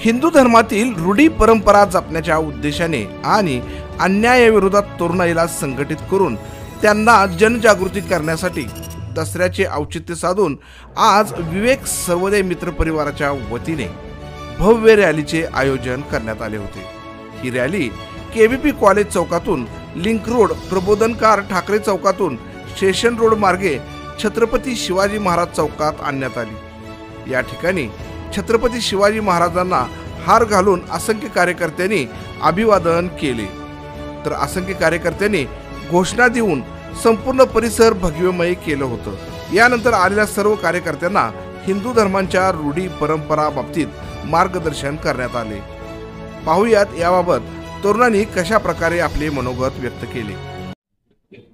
हिंदू धर्मातील रूढी परंपरा जपण्याच्या उद्देशाने आणि अन्यायाविरोधात तरुणाईला संघटित करून त्यांना जनजागृती करण्यासाठी दसऱ्याचे औचित्य साधून आज विवेक सर्वोदय मित्र परिवाराच्या वतीने भव्य रॅलीचे आयोजन करण्यात आले होते। ही रॅली केबीपी कॉलेज चौकातून लिंक रोड, प्रबोधनकार ठाकरे चौकातून स्टेशन रोड मार्गे छत्रपती शिवाजी महाराज चौकात आणण्यात आली। या ठिकाणी छत्रपती शिवाजी महाराजांना हार घालून असंख्य कार्यकर्त्यांनी अभिवादन केले, तर असंख्य कार्यकर्त्यांनी घोषणा देऊन संपूर्ण परिसर भगवमय केलं होतं। यानंतर आलेल्या सर्व कार्यकर्त्यांना हिंदू धर्मांच्या रूढी परंपरा बाबतीत मार्गदर्शन करण्यात आले। पाहुयात याबाबत तरुणांनी कशा प्रकारे आपले मनोगत व्यक्त केले।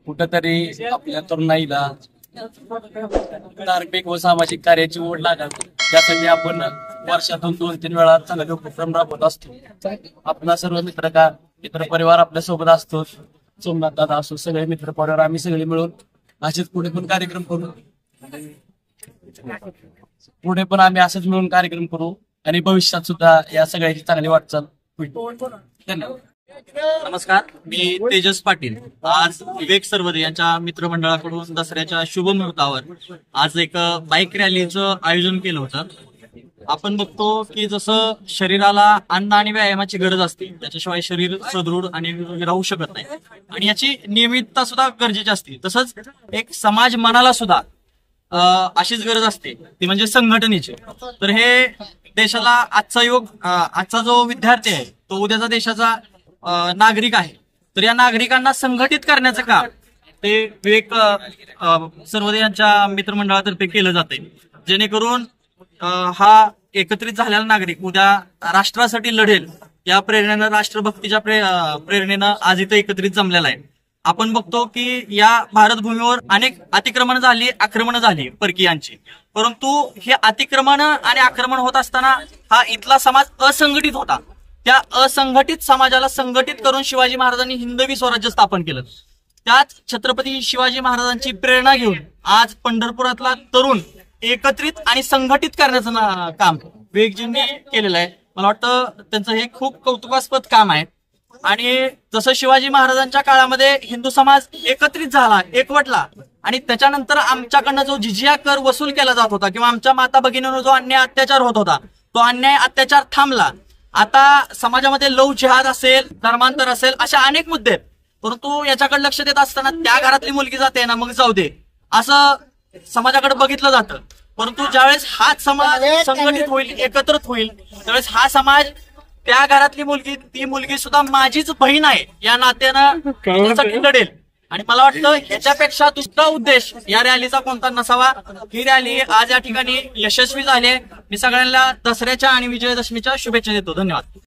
कुठेतरी आपल्या तरुणाईला धार्मिक व सामाजिक कार्याची ओढ लागावी, त्यासाठी आपण वर्षातून 2-3 वेळा चांगले उपक्रम राबवत असतो। आपला सर्व मित्र परिवार आपल्या सोबत असतो। सोमनाथ दादा असो, सगळे मित्र परिवार आम्ही सगळे मिळून असेच पुढे पण कार्यक्रम करू, आम्ही असेच मिळून कार्यक्रम करू आणि भविष्यात सुद्धा या सगळ्याची चांगली वाटचाल होईल। धन्यवाद। नमस्कार, मी तेजस पाटील। आज विवेक सर्वोदय यांच्या मित्रमंडळाकडून दसऱ्याच्या शुभ मुहूर्तावर आज एक बाईक रॅलीचं आयोजन केलं होतं। आपण बघतो की जसं शरीराला अन्न आणि व्यायामाची गरज असते, त्याच्याशिवाय शरीर सदृढ आणि राहू शकत नाही, आणि याची नियमितता सुद्धा गरजेची असते। तसंच एक समाज मनाला सुद्धा अशीच गरज असते, ती म्हणजे संघटनेची। तर हे देशाला आजचा जो विद्यार्थी आहे तो उद्याचा देशाचा नागरिक आहे। तर या नागरिकांना संघटित करण्याचं काम ते विवेक सर्वोदय यांच्या मित्रमंडळातर्फे केलं जाते, जेणेकरून हा एकत्रित झालेला नागरिक उद्या राष्ट्रासाठी लढेल या प्रेरणेनं, राष्ट्रभक्तीच्या प्रेरणेनं आज इथं एकत्रित जमलेला आहे। आपण बघतो की या भारतभूमीवर अनेक आक्रमण झाली परकीयांची, परंतु हे अतिक्रमण आणि आक्रमण होत असताना हा इथला समाज असंघटित होता। त्या असंघटित समाजाला संघटित करून शिवाजी महाराजांनी हिंदवी स्वराज्य स्थापन केलं। त्याच छत्रपती शिवाजी महाराजांची प्रेरणा घेऊन आज पंढरपुरातला तरुण एकत्रित आणि संघटित करण्याचं काम विवेकजींनी केलेलं आहे। मला वाटतं त्यांचं हे खूप कौतुकास्पद काम आहे। आणि जसं शिवाजी महाराजांच्या काळामध्ये हिंदू समाज एकत्रित झाला, एकवटला, आणि त्याच्यानंतर आमच्याकडनं जो जिजिया कर वसूल केला जात होता किंवा आमच्या माता भगिनींवर जो अन्याय अत्याचार होत होता, तो अन्याय अत्याचार थांबला। आता समाजामध्ये लव जिहाद असेल, धर्मांतर असेल, अशा अनेक मुद्दे आहेत, परंतु याच्याकडे लक्ष देत असताना त्या घरातली मुलगी जाते ना, मग जाऊ दे असं समाजाकडे बघितलं जातं। परंतु ज्यावेळेस हाच समाज संघटित होईल, एकत्रित होईल, त्यावेळेस हा समाज त्या घरातली मुलगी, ती मुलगी सुद्धा माझीच बहीण आहे या नात्यानं त्यासाठी लढेल। आणि मला वाटतं ह्याच्यापेक्षा दुसरा उद्देश या रॅलीचा कोणता नसावा। ही रॅली आज या ठिकाणी यशस्वी झाली आहे। मी सगळ्यांना दसऱ्याच्या आणि विजयादशमीच्या शुभेच्छा देतो। धन्यवाद।